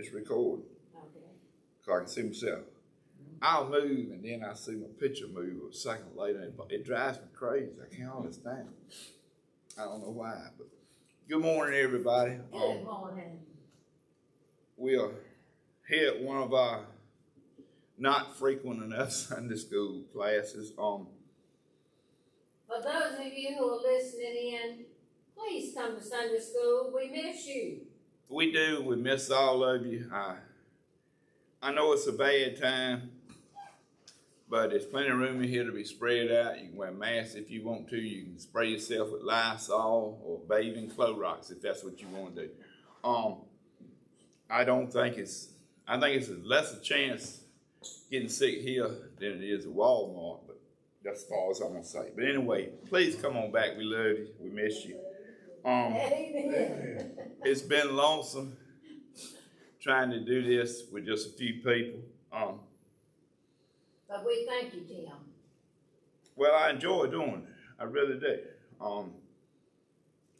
it's recording. Okay. So I can see myself. I'll move and then I see my picture move a second later. And it drives me crazy. I can't understand. I don't know why. But good morning, everybody. Good morning. We are here at one of our not frequent enough Sunday school classes. For those of you who are listening in, please come to Sunday school. We miss you. We do. We miss all of you. I know it's a bad time, but there's plenty of room in here to be spread out. You can wear masks if you want to. You can spray yourself with Lysol or bathe in Clorox if that's what you want to do. I think it's less a chance getting sick here than it is at Walmart, but that's as far as I'm gonna say. But anyway, please come on back. We love you. We miss you. Amen. It's been lonesome trying to do this with just a few people. But we thank you, Tim. Well, I enjoy doing it. I really do.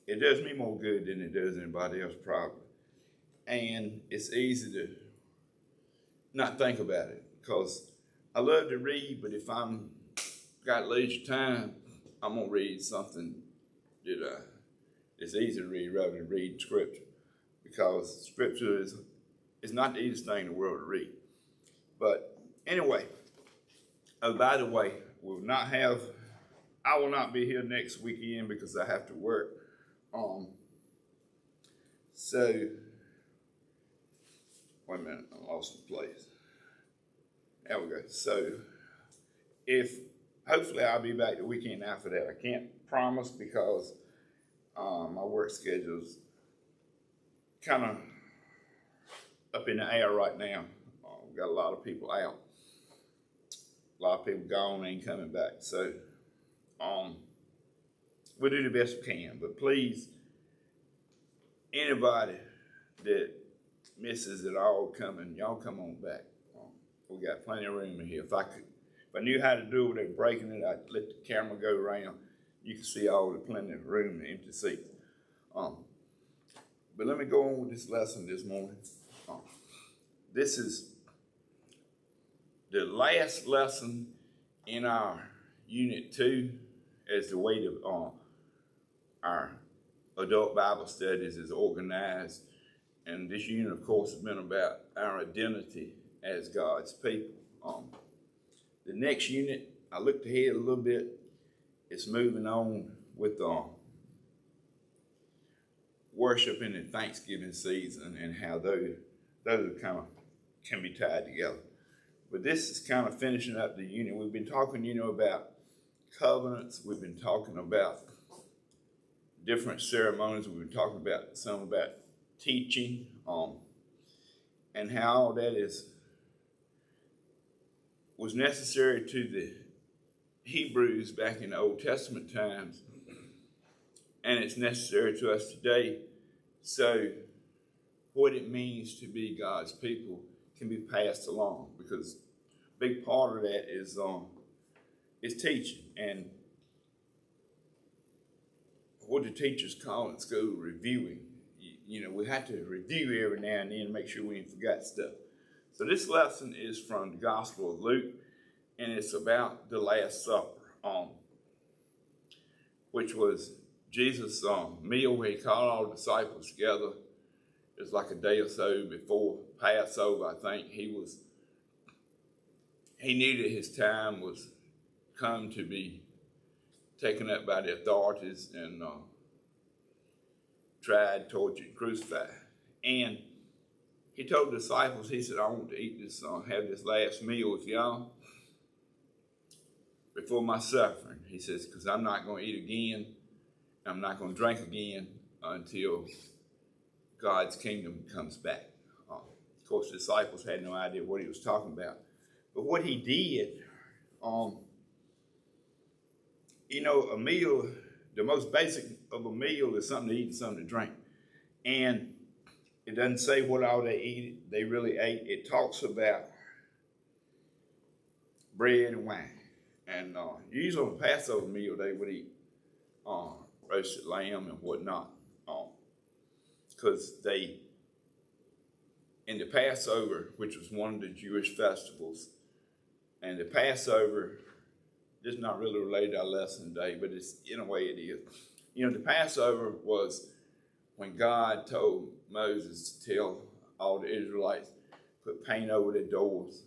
It does me more good than it does anybody else, probably. And it's easy to not think about it because I love to read, but if I'm got leisure time, I'm gonna read something that it's easy to read rather than read scripture, because scripture is not the easiest thing in the world to read. But anyway, oh, by the way, I will not be here next weekend because I have to work. So wait a minute, I lost my place. There we go. So hopefully I'll be back the weekend after that. I can't promise because my work schedule's kind of up in the air right now. We've got a lot of people out. A lot of people gone, ain't coming back. So we'll do the best we can. But please, anybody that misses it all coming, y'all come on back. We got plenty of room in here. If I knew how to do it without breaking it, I'd let the camera go around. You can see all the plenty of room and empty seats. But let me go on with this lesson this morning. This is the last lesson in our Unit 2 as the way our adult Bible studies is organized. And this unit, of course, has been about our identity as God's people. The next unit, I looked ahead a little bit. It's moving on with worship in the Thanksgiving season and how those kind of can be tied together. But this is kind of finishing up the unit. We've been talking, about covenants. We've been talking about different ceremonies. We've been talking about some about teaching, and how all that was necessary to the Hebrews back in the Old Testament times, and it's necessary to us today. So what it means to be God's people can be passed along, because a big part of that is teaching, and what the teachers call in school reviewing. We have to review every now and then to make sure we ain't forgot stuff. So this lesson is from the Gospel of Luke, and it's about the Last Supper, which was Jesus' meal where he called all the disciples together. It was like a day or so before Passover, I think. He knew that his time was come to be taken up by the authorities and tried, tortured, crucified. And he told the disciples, he said, I want to eat this, have this last meal with y'all before my suffering. He says, because I'm not going to eat again. I'm not going to drink again until God's kingdom comes back. Of course, the disciples had no idea what he was talking about. But what he did, a meal, the most basic of a meal is something to eat and something to drink. And it doesn't say what all they really ate. It talks about bread and wine. And usually on a Passover meal, they would eat roasted lamb and whatnot, because they in the Passover, which was one of the Jewish festivals, and the Passover, this is not really related to our lesson today, but it's in a way it is. The Passover was when God told Moses to tell all the Israelites, put paint over their doors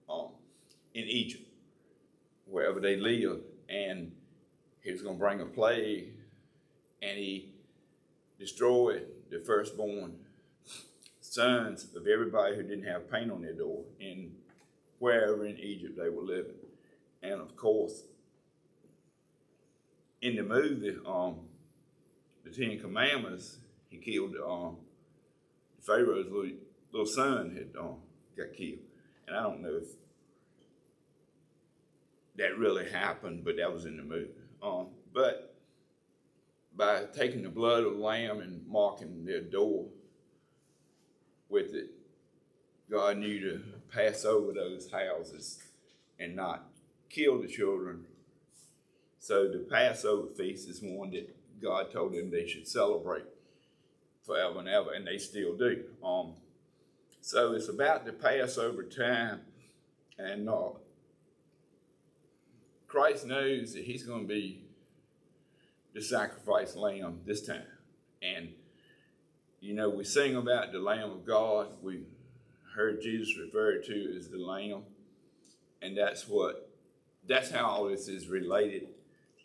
in Egypt, wherever they lived, and he was going to bring a plague, and he destroyed the firstborn sons of everybody who didn't have paint on their door in wherever in Egypt they were living. And of course, in the movie, the Ten Commandments, he killed Pharaoh's little son had got killed. And I don't know if that really happened, but that was in the movie. But by taking the blood of the lamb and marking their door with it, God knew to pass over those houses and not kill the children. So the Passover feast is one that God told them they should celebrate forever and ever, and they still do. So it's about the Passover time, and Christ knows that he's going to be the sacrificed lamb this time. And, we sing about the Lamb of God. We heard Jesus referred to as the Lamb. And that's how all this is related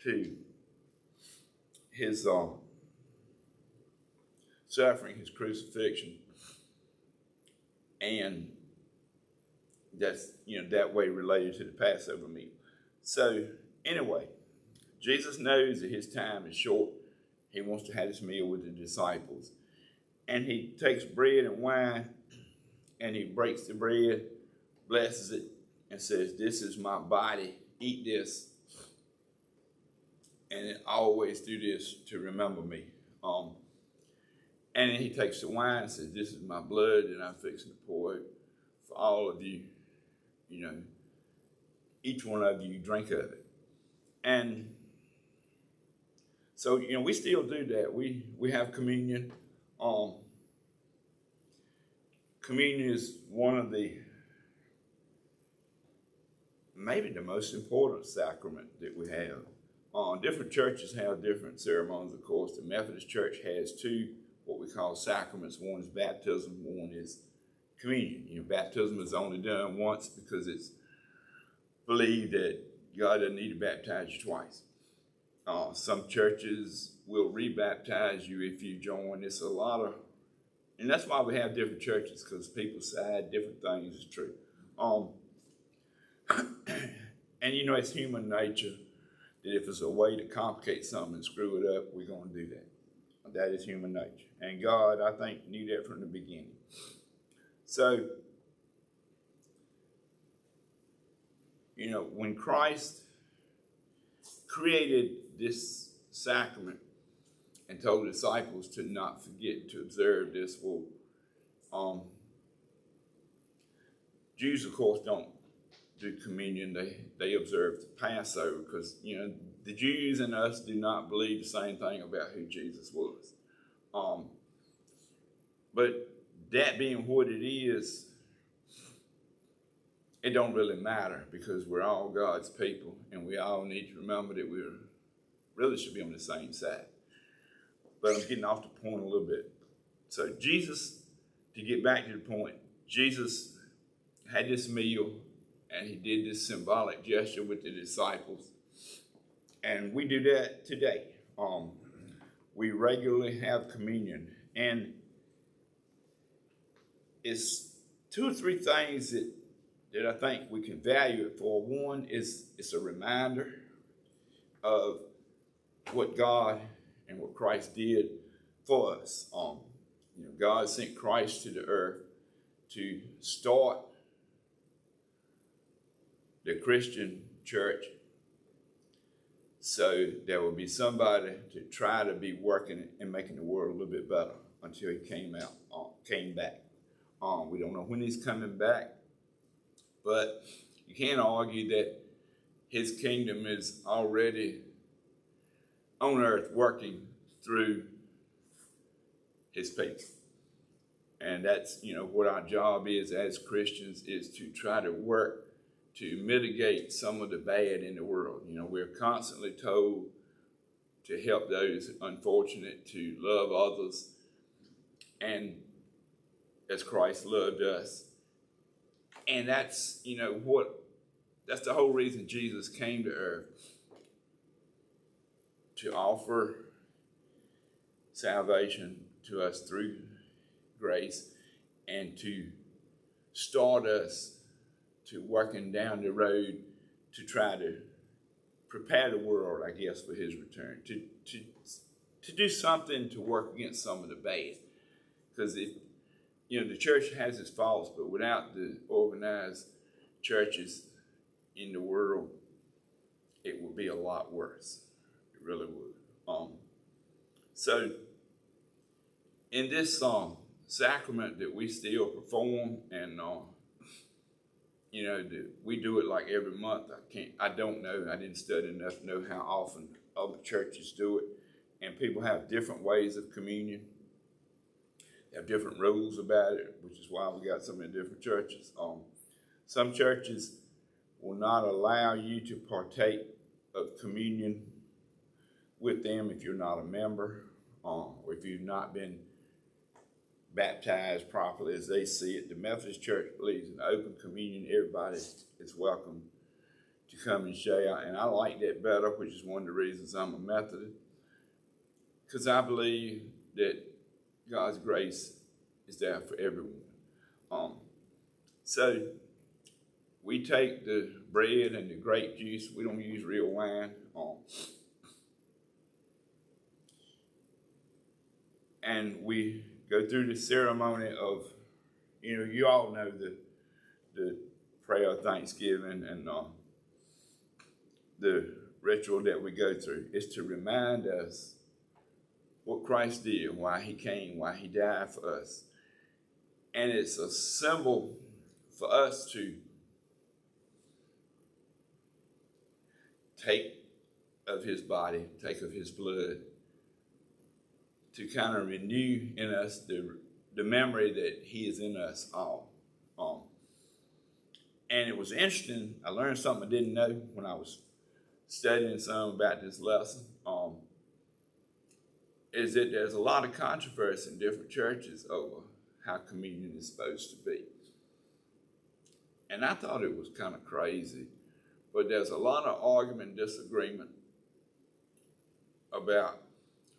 to his suffering, his crucifixion. And that's, that way related to the Passover meal. So, anyway, Jesus knows that his time is short. He wants to have this meal with the disciples. And he takes bread and wine, and he breaks the bread, blesses it, and says, "This is my body. Eat this. And always do this to remember me." And then he takes the wine and says, "This is my blood that I'm fixing to pour out for all of you. Each one of you drink of it." And so, we still do that. We have communion. Communion is one of maybe the most important sacrament that we have. Different churches have different ceremonies, of course. The Methodist Church has two, what we call sacraments. One is baptism, one is communion. Baptism is only done once because it's believed that God doesn't need to baptize you twice. Some churches will rebaptize you if you join. It's and that's why we have different churches, because people say different things is true. And it's human nature that if it's a way to complicate something and screw it up, we're going to do that. That is human nature. And God, I think, knew that from the beginning. So, when Christ created this sacrament and told the disciples to not forget to observe this, Jews, of course, don't do communion. They observe the Passover because, the Jews and us do not believe the same thing about who Jesus was. But that being what it is, it don't really matter because we're all God's people and we all need to remember that we really should be on the same side. But I'm getting off the point a little bit. So Jesus, to get back to the point, Jesus had this meal and he did this symbolic gesture with the disciples. And we do that today. We regularly have communion. And it's two or three things that I think we can value it for. One is it's a reminder of what God and what Christ did for us. God sent Christ to the earth to start the Christian church, so there will be somebody to try to be working and making the world a little bit better until he came back. We don't know when he's coming back, but you can't argue that his kingdom is already on earth working through his people. And that's, you know, what our job is as Christians, is to try to work to mitigate some of the bad in the world. You know, we're constantly told to help those unfortunate, to love others, and as Christ loved us. And that's, you know, that's the whole reason Jesus came to earth, to offer salvation to us through grace, and to start us to working down the road to try to prepare the world, I guess, for his return, to do something to work against some of the bad. Because if, you know, the church has its faults, but without the organized churches in the world, it would be a lot worse. It really would. So in this sacrament that we still perform, and you know, we do it like every month. I don't know. I didn't study enough to know how often other churches do it. And people have different ways of communion. They have different rules about it, which is why we got so many different churches. Some churches will not allow you to partake of communion with them if you're not a member, or if you've not been baptized properly as they see it. The Methodist Church believes in open communion. Everybody is welcome to come and share, and I like that better, which is one of the reasons I'm a Methodist, because I believe that God's grace is there for everyone. So we take the bread and the grape juice. We don't use real wine. And we go through the ceremony of, you know, you all know the prayer of thanksgiving and the ritual that we go through. Is to remind us what Christ did, why he came, why he died for us. And it's a symbol for us to take of his body, take of his blood, to kind of renew in us the memory that he is in us all. And it was interesting. I learned something I didn't know when I was studying some about this lesson. Is that there's a lot of controversy in different churches over how communion is supposed to be. And I thought it was kind of crazy, but there's a lot of argument and disagreement about,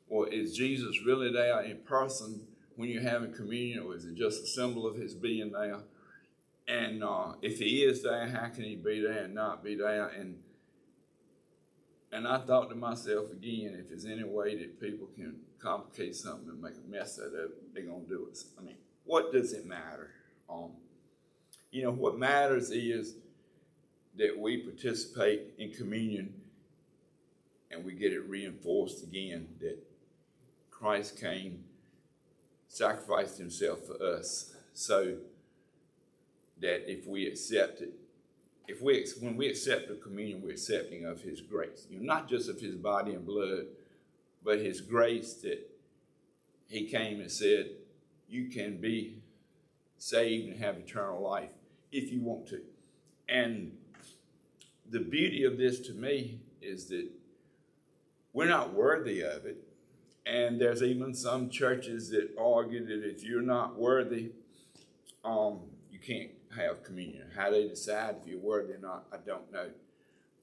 well, is Jesus really there in person when you're having communion, or is it just a symbol of his being there? And if he is there, how can he be there and not be there? And I thought to myself again, if there's any way that people can complicate something and make a mess out of it, they're going to do it. I mean, what does it matter? You know, what matters is that we participate in communion and we get it reinforced again that Christ came, sacrificed himself for us, so that if we accept it, when we accept the communion, we're accepting of his grace. You know, not just of his body and blood, but his grace, that he came and said, you can be saved and have eternal life if you want to. And the beauty of this to me is that we're not worthy of it. And there's even some churches that argue that if you're not worthy, you can't have communion. How they decide if you're worthy or not, I don't know.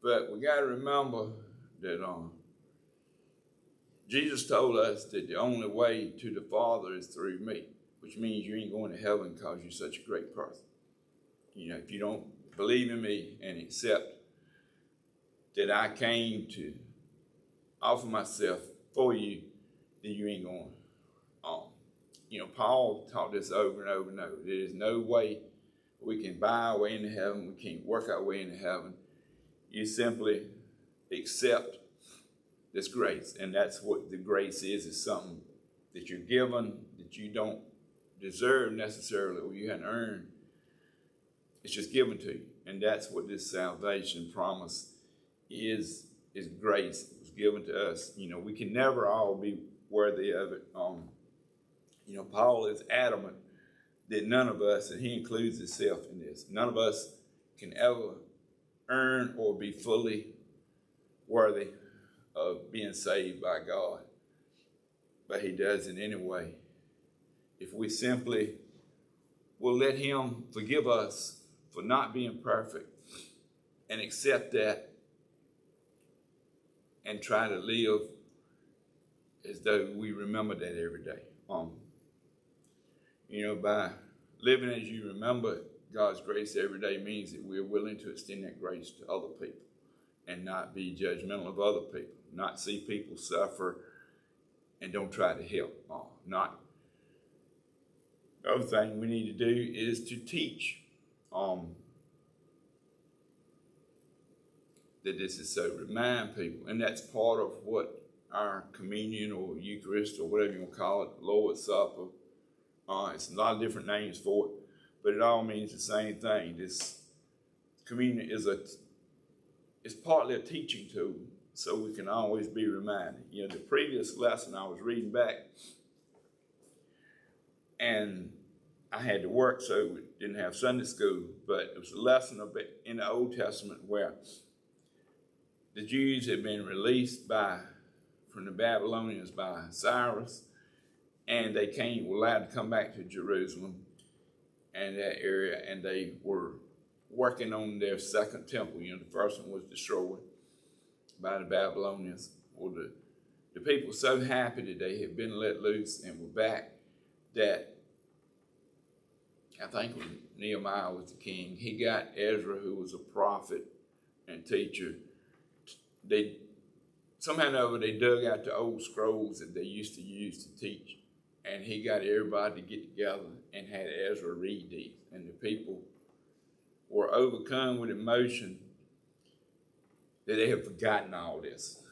But we got to remember that Jesus told us that the only way to the Father is through me, which means you ain't going to heaven because you're such a great person. You know, if you don't believe in me and accept that I came to offer myself for you, then you ain't going. You know, Paul taught this over and over and over. There is no way we can buy our way into heaven. We can't work our way into heaven. You simply accept this grace. And that's what the grace is something that you're given that you don't deserve necessarily, or you hadn't earned. It's just given to you. And that's what this salvation promise is grace. It was given to us. You know, we can never all be worthy of it. You know, Paul is adamant that none of us, and he includes himself in this, none of us can ever earn or be fully worthy of being saved by God. But he does it anyway. If we simply will let him forgive us for not being perfect and accept that and try to live as though we remember that every day. By living as you remember God's grace every day means that we're willing to extend that grace to other people and not be judgmental of other people, not see people suffer and don't try to help. The other thing we need to do is to teach that this is so. Remind people, and that's part of what our communion or Eucharist or whatever you want to call it, Lord's Supper, it's a lot of different names for it, but it all means the same thing. This communion is partly a teaching tool, so we can always be reminded. The previous lesson I was reading back, and I had to work, so we didn't have Sunday school, but it was a lesson in the Old Testament where the Jews had been released from the Babylonians by Cyrus, and they were allowed to come back to Jerusalem and that area, and they were working on their second temple. The first one was destroyed by the Babylonians. Well, the people were so happy that they had been let loose and were back that I think when Nehemiah was the king, he got Ezra, who was a prophet and teacher. They somehow or other, they dug out the old scrolls that they used to use to teach, and he got everybody to get together and had Ezra read these. And the people were overcome with emotion that they had forgotten all this.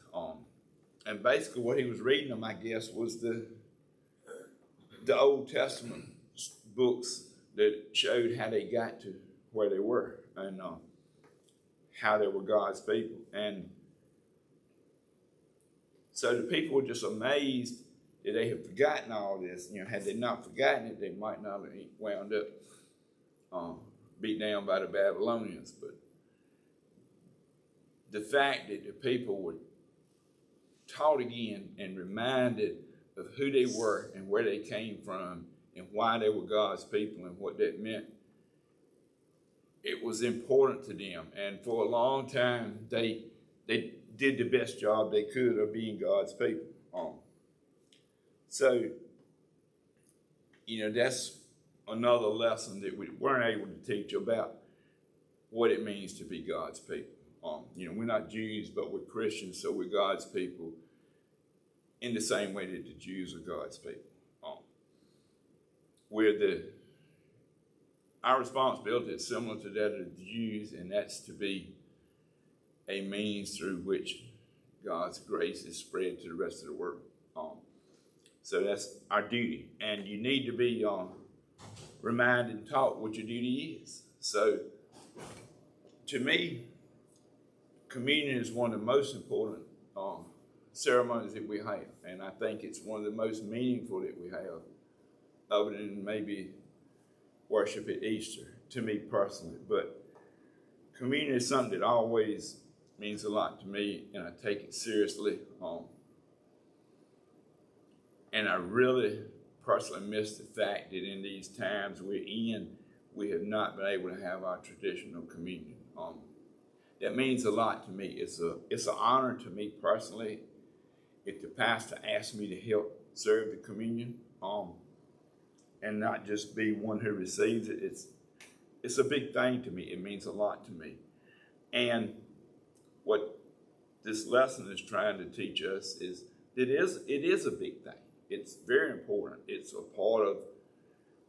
And basically what he was reading them, I guess, was the Old Testament books that showed how they got to where they were and how they were God's people. And so the people were just amazed that they had forgotten all this. Had they not forgotten it, they might not have wound up beat down by the Babylonians. But the fact that the people were taught again and reminded of who they were and where they came from and why they were God's people and what that meant, it was important to them. And for a long time, they did the best job they could of being God's people. So, that's another lesson that we weren't able to teach about what it means to be God's people. We're not Jews, but we're Christians, so we're God's people in the same way that the Jews are God's people. Our responsibility is similar to that of the Jews, and that's to be a means through which God's grace is spread to the rest of the world. So that's our duty, and you need to be reminded and taught what your duty is. So, to me, communion is one of the most important ceremonies that we have, and I think it's one of the most meaningful that we have, other than maybe worship at Easter, to me personally. But communion is something that always means a lot to me, and I take it seriously. And I really personally miss the fact that in these times we're in, we have not been able to have our traditional communion. That means a lot to me. It's an honor to me personally if the pastor asks me to help serve the communion, and not just be one who receives it. It's a big thing to me. It means a lot to me. And what this lesson is trying to teach us is that it is a big thing. It's very important. It's a part of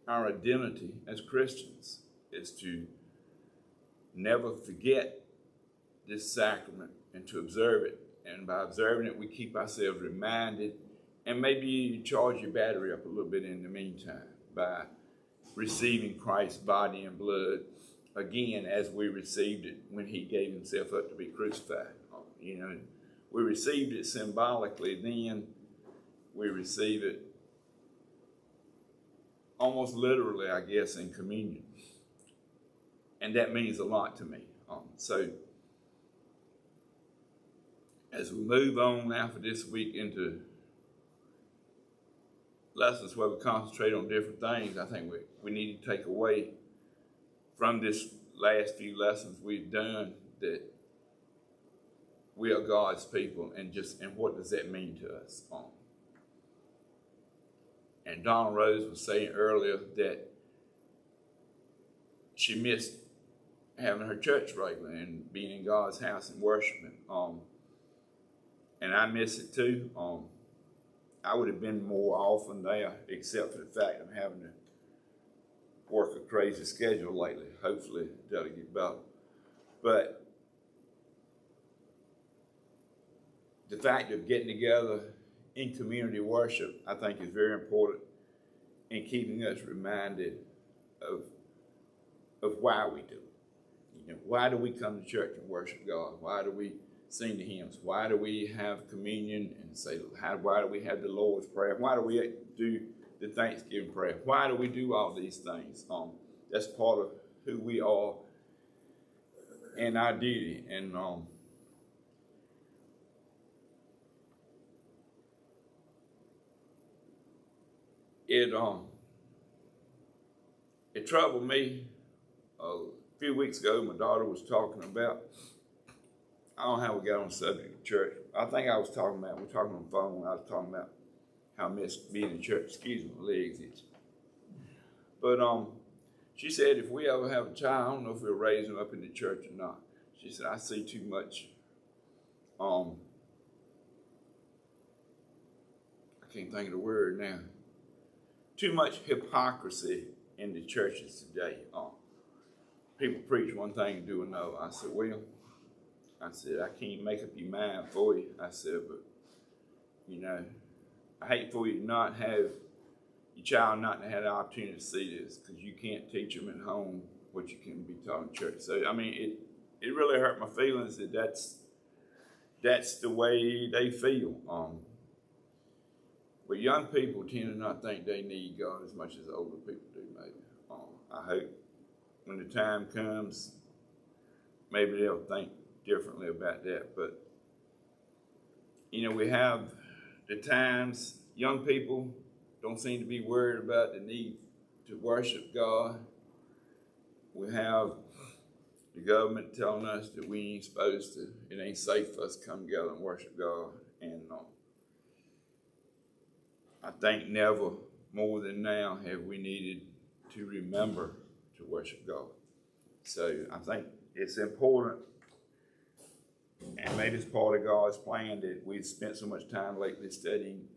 our identity as Christians, is to never forget this sacrament and to observe it. And by observing it, we keep ourselves reminded, and maybe you charge your battery up a little bit in the meantime by receiving Christ's body and blood again as we received it when he gave himself up to be crucified. We received it symbolically, then we receive it almost literally, I guess, in communion. And that means a lot to me. So as we move on now for this week into lessons where we concentrate on different things, I think we need to take away from this last few lessons we've done that we are God's people, and what does that mean to us? And Donna Rose was saying earlier that she missed having her church regularly and being in God's house and worshiping. And I miss it too. I would have been more often there, except for the fact I'm having to work a crazy schedule lately. Hopefully that'll get better. But the fact of getting together in community worship, I think, is very important in keeping us reminded of why we do it. You know, why do we come to church and worship God? Why do we sing the hymns? Why do we have communion and say, why do we have the Lord's Prayer? Why do we do the Thanksgiving prayer? Why do we do all these things? That's part of who we are and our duty. And it troubled me a few weeks ago. My daughter was talking about, I don't know how we got on the subject of church. I think we're talking on the phone when I was talking about how I miss being in church. Excuse me, my legs itch. But she said if we ever have a child, I don't know if we'll raise them up in the church or not. She said, I see too much, I can't think of the word now, too much hypocrisy in the churches today. People preach one thing and do another. I said, well, I can't make up your mind for you. I said, but, you know, I hate for you to not have your child not to have the opportunity to see this, because you can't teach them at home what you can be taught in church. So, I mean, it really hurt my feelings that that's the way they feel. But young people tend to not think they need God as much as older people do, maybe. I hope when the time comes, maybe they'll think differently about that. But, you know, we have the times, young people don't seem to be worried about the need to worship God. We have the government telling us that we ain't supposed to, it ain't safe for us to come together and worship God. And I think never more than now have we needed to remember to worship God. So I think it's important, and maybe it's part of God's plan, that we've spent so much time lately studying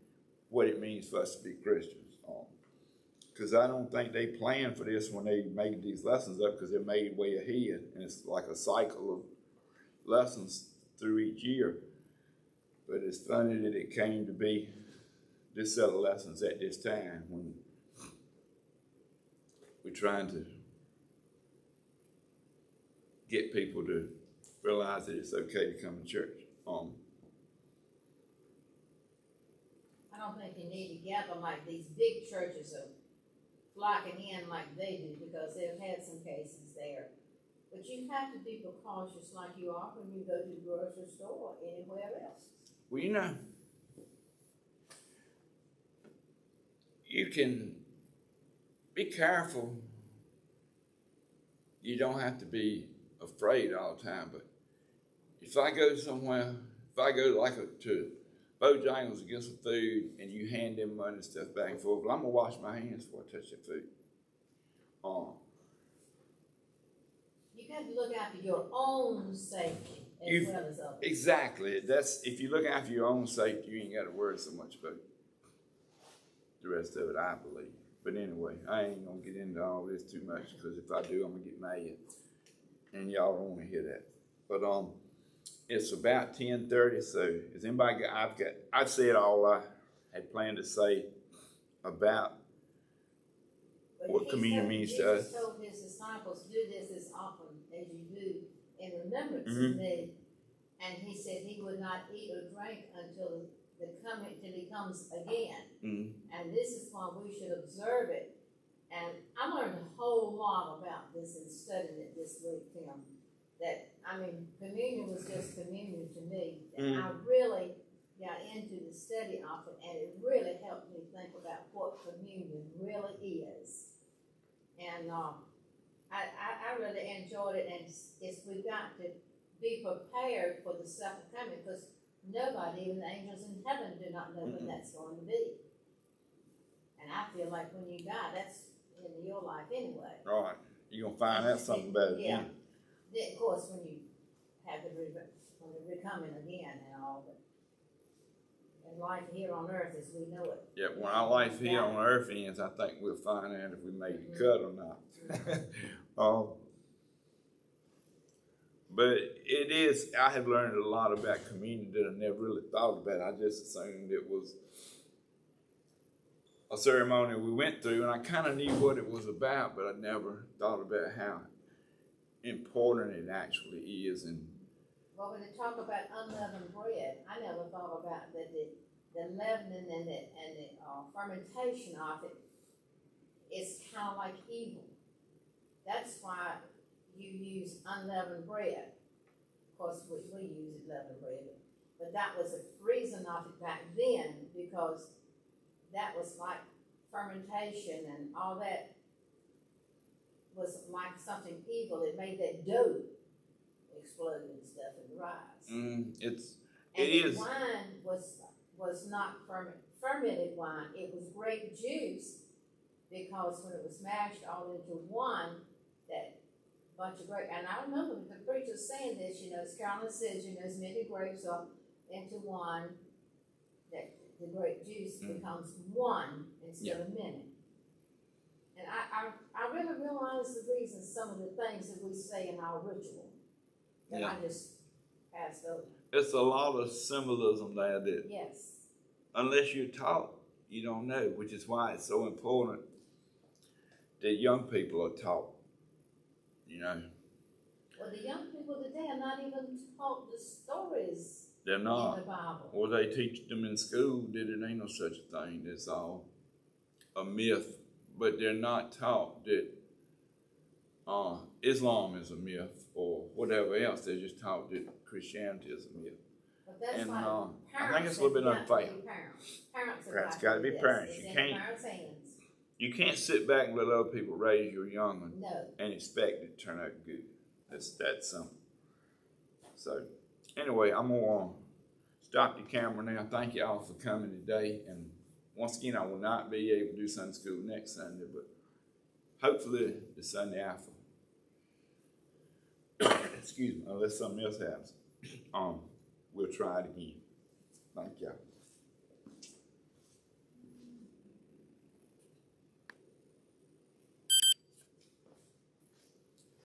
what it means for us to be Christians. Because I don't think they planned for this when they made these lessons up, because they're made way ahead, and it's like a cycle of lessons through each year. But it's funny that it came to be this set of lessons at this time when we're trying to get people to realize that it's okay to come to church. I don't think you need to gather like these big churches are flocking in like they do, because they've had some cases there. But you have to be precautious like you are when you go to the grocery store or anywhere else. Well, you know, you can be careful. You don't have to be afraid all the time, but if I go somewhere, if I go to Bojangles to get some food and you hand them money and stuff back and forth, well, I'm going to wash my hands before I touch that food. You got to look after your own safety as well as others. Exactly. That's, if you look after your own safety, you ain't got to worry so much about the rest of it, I believe. But anyway, I ain't going to get into all this too much, because if I do, I'm going to get mad. And y'all don't want to hear that. But it's about 10:30, so is anybody I've said all I had planned to say about what communion means to us. Jesus told his disciples, do this as often as you do in remembrance of me. And he said he would not eat or drink until he comes again. And this is why we should observe it And I learned a whole lot about this in studying it this week, Tim. Communion was just communion to me. And I really got into the study of it, and it really helped me think about what communion really is. And I really enjoyed it, and we've got to be prepared for the second coming, because nobody, even the angels in heaven, do not know when that's going to be. And I feel like when you die, that's in your life anyway. Right. You're gonna find out something about it. Yeah. Then, of course, when you have when you're becoming again and all, but and life here on earth as we know it. Yeah, when our life here on earth ends, I think we'll find out if we made the cut or not. But it is, I have learned a lot about communion that I never really thought about. I just assumed it was a ceremony we went through, and I kind of knew what it was about, but I never thought about how important it actually is. And well, when they talk about unleavened bread, I never thought about that the leavening and the fermentation of it is kind of like evil. That's why you use unleavened bread. Of course, we use leavened bread, but that was the reason of it back then, because that was like fermentation and all that was like something evil. It made that dough explode and stuff and rise. It is. Wine was not fermented wine. It was grape juice, because when it was mashed all into one, that bunch of grape. And I remember the preacher saying this. As Carolyn says, as many grapes are into one, that the grape juice becomes one instead of many. And I really realize the reason some of the things that we say in our ritual that I just passed over. It's a lot of symbolism there that, yes, unless you're taught, you don't know, which is why it's so important that young people are taught. Well, the young people today are not even taught the stories They're not. in the Bible. Or they teach them in school that it ain't no such a thing. It's all a myth. But they're not taught that Islam is a myth or whatever else. They're just taught that Christianity is a myth. But that's And like I think it's a little bit unfair. Parents Got to be parents. It's You in can't. parents' hands. You can't sit back and let other people raise your young one No. and expect it to turn out good. It's that simple. So, anyway, I'm going to stop the camera now. Thank you all for coming today. And once again, I will not be able to do Sunday school next Sunday, but hopefully the Sunday after. Excuse me, unless something else happens. We'll try it again. Thank you.